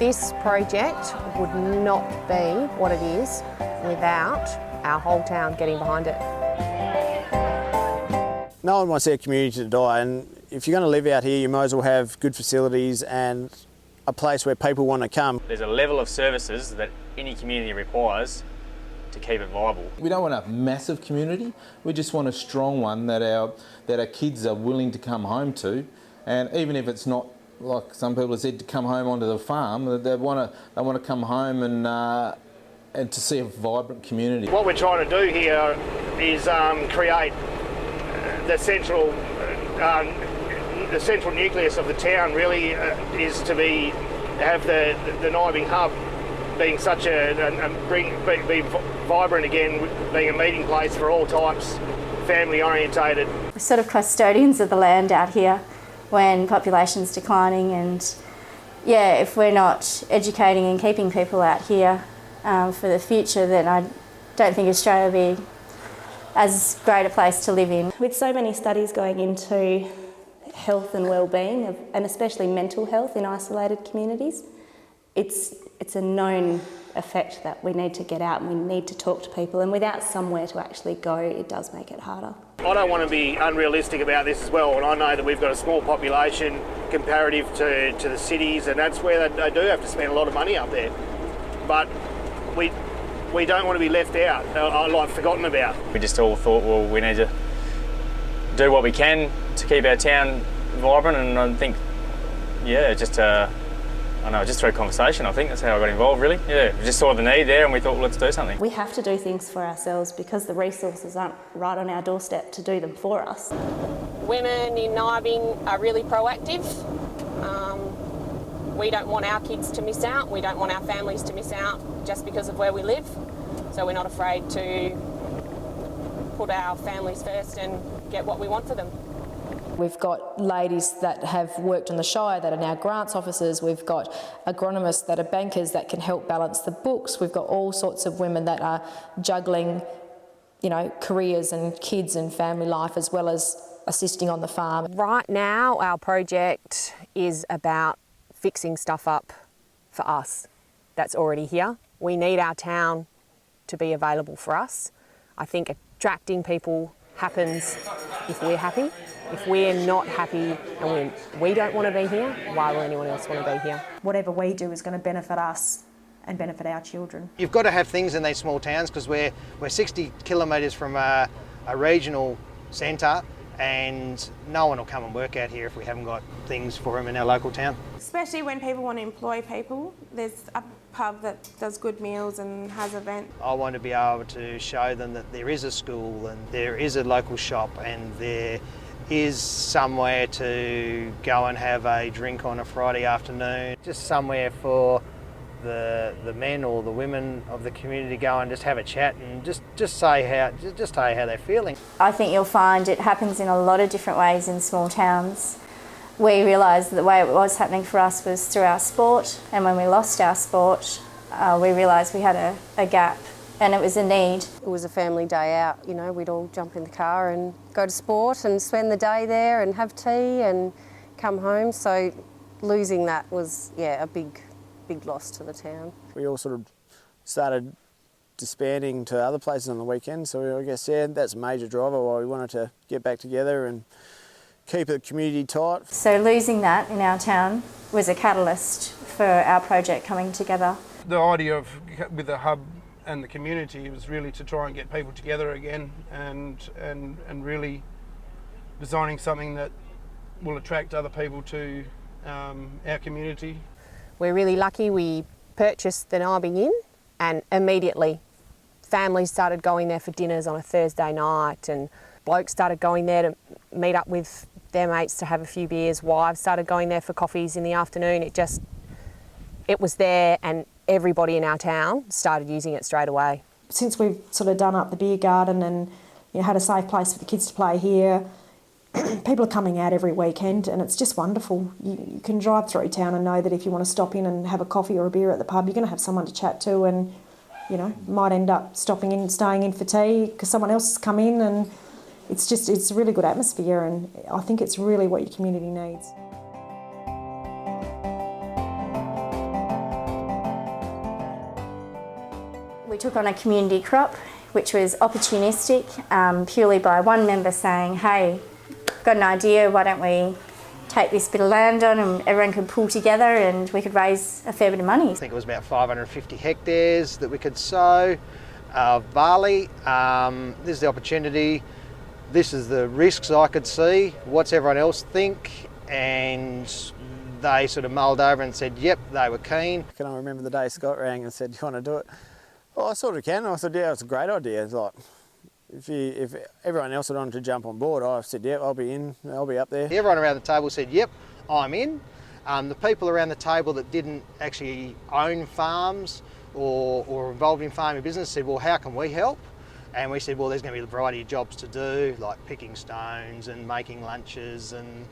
This project would not be what it is without our whole town getting behind it. No one wants their community to die, and if you're going to live out here, you might as well have good facilities and a place where people want to come. There's a level of services that any community requires to keep it viable. We don't want a massive community, we just want a strong one that our kids are willing to come home to, and even if it's not, like some people have said, to come home onto the farm, they want to come home and to see a vibrant community. What we're trying to do here is create the central nucleus of the town. Really is to have the Nyabing hub being such be vibrant again, being a meeting place for all types, family orientated. We're sort of custodians of the land out here when population's declining, and yeah, if we're not educating and keeping people out here for the future, then I don't think Australia will be as great a place to live in. With so many studies going into health and well-being, and especially mental health in isolated communities, it's a known effect that we need to get out and we need to talk to people, and without somewhere to actually go, it does make it harder. I don't want to be unrealistic about this as well, and I know that we've got a small population comparative to the cities, and that's where they do have to spend a lot of money up there. But we don't want to be left out, like forgotten about. We just all thought, well, we need to do what we can to keep our town vibrant, and I think, yeah, just through conversation, I think that's how I got involved, really. Yeah, we just saw the need there and we thought, well, let's do something. We have to do things for ourselves because the resources aren't right on our doorstep to do them for us. Women in Nyabing are really proactive. We don't want our kids to miss out. We don't want our families to miss out just because of where we live. So we're not afraid to put our families first and get what we want for them. We've got ladies that have worked on the Shire that are now grants officers. We've got agronomists that are bankers that can help balance the books. We've got all sorts of women that are juggling, careers and kids and family life, as well as assisting on the farm. Right now, our project is about fixing stuff up for us that's already here. We need our town to be available for us. I think attracting people happens if we're happy. If we're not happy and we don't want to be here, why will anyone else want to be here? Whatever we do is going to benefit us and benefit our children. You've got to have things in these small towns because we're 60 kilometres from a regional centre, and no one will come and work out here if we haven't got things for them in our local town. Especially when people want to employ people. There's a pub that does good meals and has events. I want to be able to show them that there is a school and there is a local shop and there is somewhere to go and have a drink on a Friday afternoon. Just somewhere for the men or the women of the community to go and just have a chat and just say how they're feeling. I think you'll find it happens in a lot of different ways in small towns. We realised that the way it was happening for us was through our sport, and when we lost our sport, we realised we had a gap and it was a need. It was a family day out, we'd all jump in the car and go to sport and spend the day there and have tea and come home. So losing that was, a big loss to the town. We all sort of started disbanding to other places on the weekend, so I guess, that's a major driver why we wanted to get back together and keep the community tight. So losing that in our town was a catalyst for our project coming together. The idea with the hub and the community was really to try and get people together again and really designing something that will attract other people to our community. We're really lucky we purchased the Nyabing Inn, and immediately families started going there for dinners on a Thursday night, and blokes started going there to meet up with their mates to have a few beers. Wives started going there for coffees in the afternoon. It was there, and everybody in our town started using it straight away. Since we've sort of done up the beer garden and had a safe place for the kids to play here, people are coming out every weekend and it's just wonderful. You can drive through town and know that if you want to stop in and have a coffee or a beer at the pub, you're going to have someone to chat to, and might end up stopping in, staying in for tea because someone else has come in, and it's a really good atmosphere, and I think it's really what your community needs. took on a community crop, which was opportunistic, purely by one member saying, hey, got an idea, why don't we take this bit of land on and everyone could pull together and we could raise a fair bit of money. I think it was about 550 hectares that we could sow of barley. This is the opportunity. This is the risks I could see. What's everyone else think? And they sort of mulled over and said, yep, they were keen. Can I remember the day Scott rang and said, do you want to do it? Oh, I sort of can. And I said, yeah, it's a great idea. It's like, if everyone else had wanted to jump on board, I said, yeah, I'll be in, I'll be up there. Everyone around the table said, yep, I'm in. The people around the table that didn't actually own farms or involved in farming business said, well, how can we help? And we said, well, there's going to be a variety of jobs to do, like picking stones and making lunches and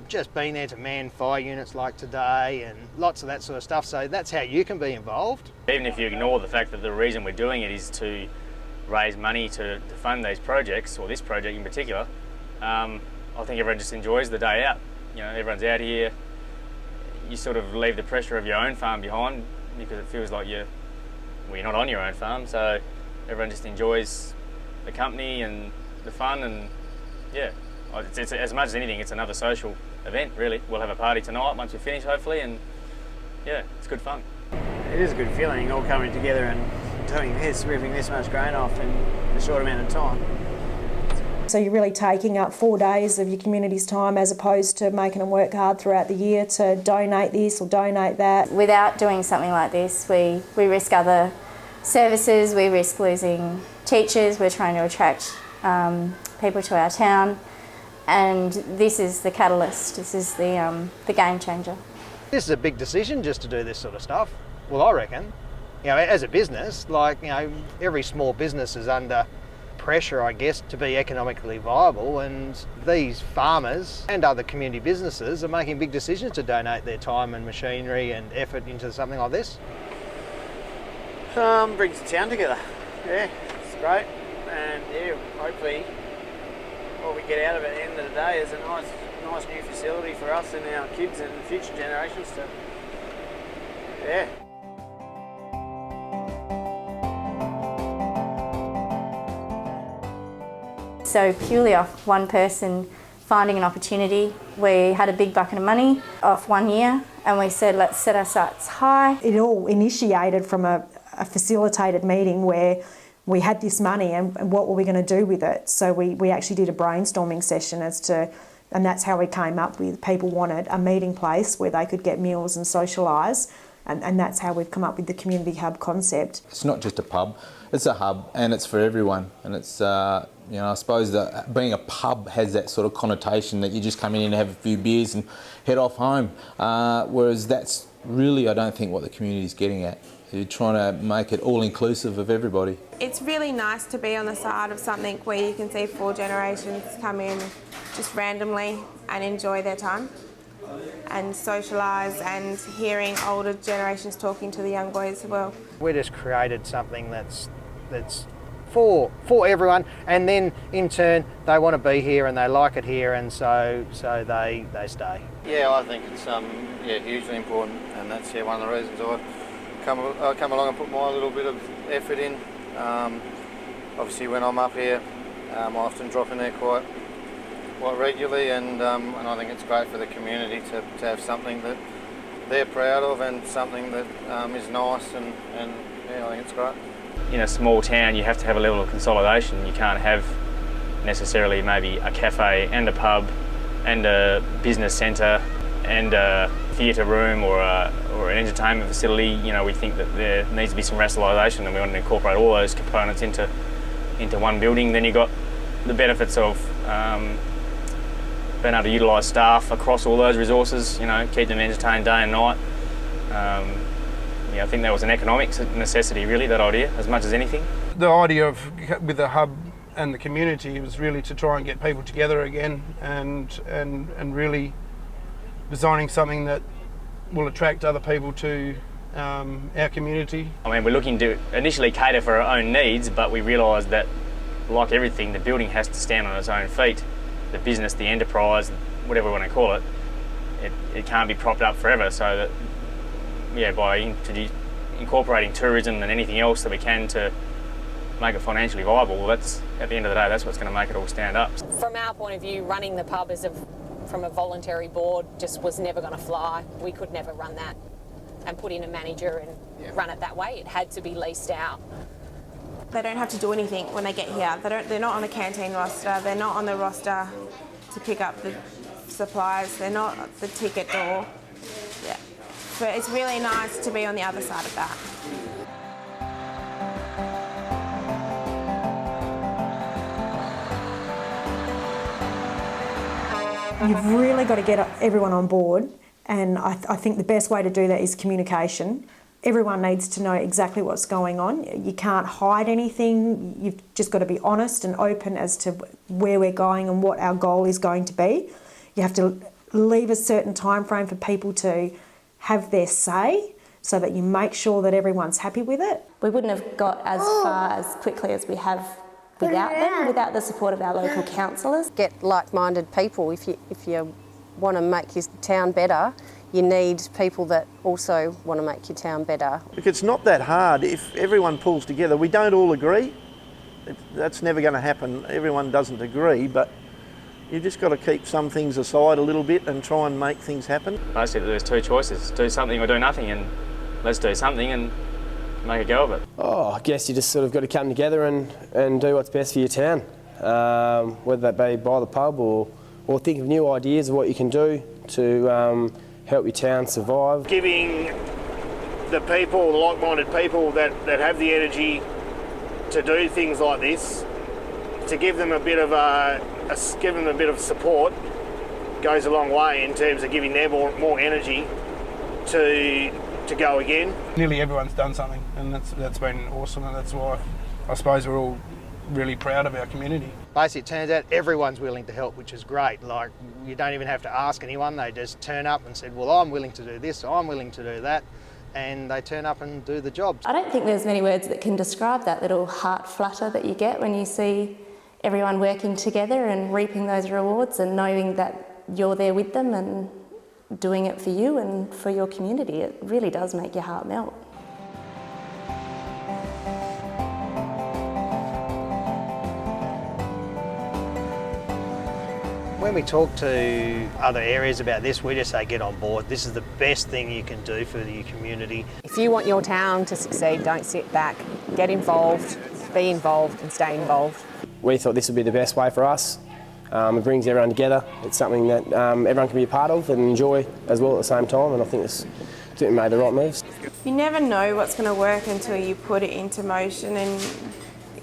just being there to man fire units like today and lots of that sort of stuff. So that's how you can be involved. Even if you ignore the fact that the reason we're doing it is to raise money to fund these projects, or this project in particular, I think everyone just enjoys the day out. You know, everyone's out here. You sort of leave the pressure of your own farm behind because it feels like you're not on your own farm. So everyone just enjoys the company and the fun, and yeah, it's as much as anything, it's another social event really. We'll have a party tonight once we finish hopefully, and yeah, it's good fun. It is a good feeling all coming together and doing this, ripping this much grain off in a short amount of time. So you're really taking up 4 days of your community's time as opposed to making them work hard throughout the year to donate this or donate that. Without doing something like this, we risk other services, we risk losing teachers, we're trying to attract people to our town, and this is the catalyst, this is the game changer. This is a big decision just to do this sort of stuff. Well, I reckon, you know, as a business, like, you know, every small business is under pressure, I guess, to be economically viable, and these farmers and other community businesses are making big decisions to donate their time and machinery and effort into something like this. Brings the town together. Yeah, it's great, and yeah, hopefully what we get out of it at the end of the day is a nice new facility for us and our kids and future generations to, yeah. So purely off one person finding an opportunity, we had a big bucket of money off 1 year and we said, let's set our sights high. It all initiated from a facilitated meeting where we had this money and what were we going to do with it. So we actually did a brainstorming session as to, and that's how we came up with, people wanted a meeting place where they could get meals and socialise, and that's how we've come up with the community hub concept. It's not just a pub, it's a hub and it's for everyone, and it's you know, I suppose that being a pub has that sort of connotation that you just come in and have a few beers and head off home, whereas that's really, I don't think, what the community's getting at. You're trying to make it all inclusive of everybody. It's really nice to be on the side of something where you can see 4 generations come in just randomly and enjoy their time and socialise, and hearing older generations talking to the young boys as well. We just created something that's for everyone, and then in turn they want to be here and they like it here, and so they stay. Yeah, I think it's yeah, hugely important, and that's one of the reasons I come along and put my little bit of effort in. Obviously when I'm up here, I often drop in there quite regularly, and I think it's great for the community to have something that they're proud of and something that is nice, and yeah, I think it's great. In a small town you have to have a level of consolidation. You can't have necessarily maybe a cafe and a pub and a business centre and a theatre room or an entertainment facility. You know, we think that there needs to be some rationalisation, and we want to incorporate all those components into one building. Then you've got the benefits of being able to utilise staff across all those resources, you know, keep them entertained day and night. Yeah, I think that was an economic necessity really, that idea, as much as anything. The idea of with the hub and the community was really to try and get people together again, and really designing something that will attract other people to our community. I mean, we're looking to initially cater for our own needs, but we realised that, like everything, the building has to stand on its own feet. The business, the enterprise, whatever we want to call it, it can't be propped up forever. So that, yeah, by incorporating tourism and anything else that we can to make it financially viable, well, that's, at the end of the day, that's what's going to make it all stand up. From our point of view, running the pub from a voluntary board just was never going to fly. We could never run that and put in a manager and run it that way. It had to be leased out. They don't have to do anything when they get here. They're not on a canteen roster. They're not on the roster to pick up the supplies. They're not at the ticket door. Yeah. But it's really nice to be on the other side of that. You've really got to get everyone on board, and I think the best way to do that is communication. Everyone needs to know exactly what's going on. You can't hide anything. You've just got to be honest and open as to where we're going and what our goal is going to be. You have to leave a certain time frame for people to have their say so that you make sure that everyone's happy with it. We wouldn't have got as far as quickly as we have without them, without the support of our local councillors. Get like-minded people. If you want to make your town better, you need people that also want to make your town better. Look, it's not that hard if everyone pulls together. We don't all agree. That's never going to happen. Everyone doesn't agree, but you've just got to keep some things aside a little bit and try and make things happen. Basically, there's two choices: do something or do nothing, and let's do something and make a go of it. Oh, I guess you just sort of got to come together and do what's best for your town, whether that be buy the pub or think of new ideas of what you can do to help your town survive. Giving the people, the like-minded people that have the energy to do things like this, to give them a bit of support goes a long way in terms of giving them more energy to go again. Nearly everyone's done something, and that's been awesome, and that's why I suppose we're all really proud of our community. Basically, it turns out everyone's willing to help, which is great. Like, you don't even have to ask anyone. They just turn up and said, well, I'm willing to do this, I'm willing to do that, and they turn up and do the job. I don't think there's many words that can describe that little heart flutter that you get when you see everyone working together and reaping those rewards and knowing that you're there with them and doing it for you and for your community. It really does make your heart melt. When we talk to other areas about this, we just say get on board. This is the best thing you can do for your community. If you want your town to succeed, don't sit back. Get involved, be involved and stay involved. We thought this would be the best way for us. It brings everyone together. It's something that everyone can be a part of and enjoy as well at the same time, and I think we made the right moves. You never know what's going to work until you put it into motion, and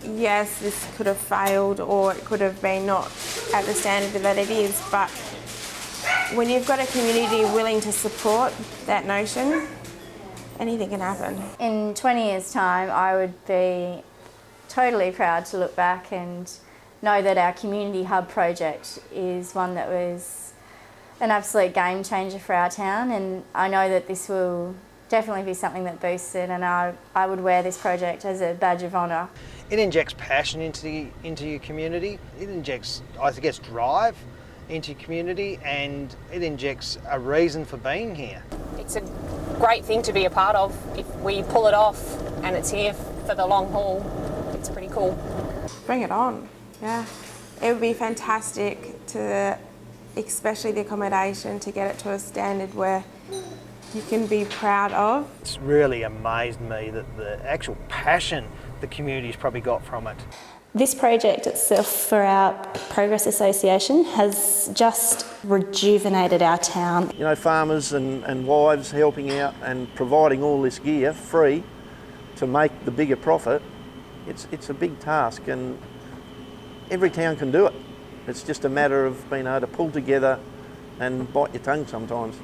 yes, this could have failed or it could have been not at the standard that it is, but when you've got a community willing to support that notion, anything can happen. In 20 years' time, I would be totally proud to look back and know that our community hub project is one that was an absolute game changer for our town, and I know that this will definitely be something that boosts it, and I would wear this project as a badge of honour. It injects passion into your community. It injects, I guess, drive into your community, and it injects a reason for being here. It's a great thing to be a part of. If we pull it off and it's here for the long haul, it's pretty cool. Bring it on, yeah. It would be fantastic to, especially the accommodation, to get it to a standard where you can be proud of. It's really amazed me that the actual passion the community's probably got from it. This project itself for our Progress Association has just rejuvenated our town. You know, farmers and wives helping out and providing all this gear free to make the bigger profit, it's a big task, and every town can do it. It's just a matter of being able to pull together and bite your tongue sometimes.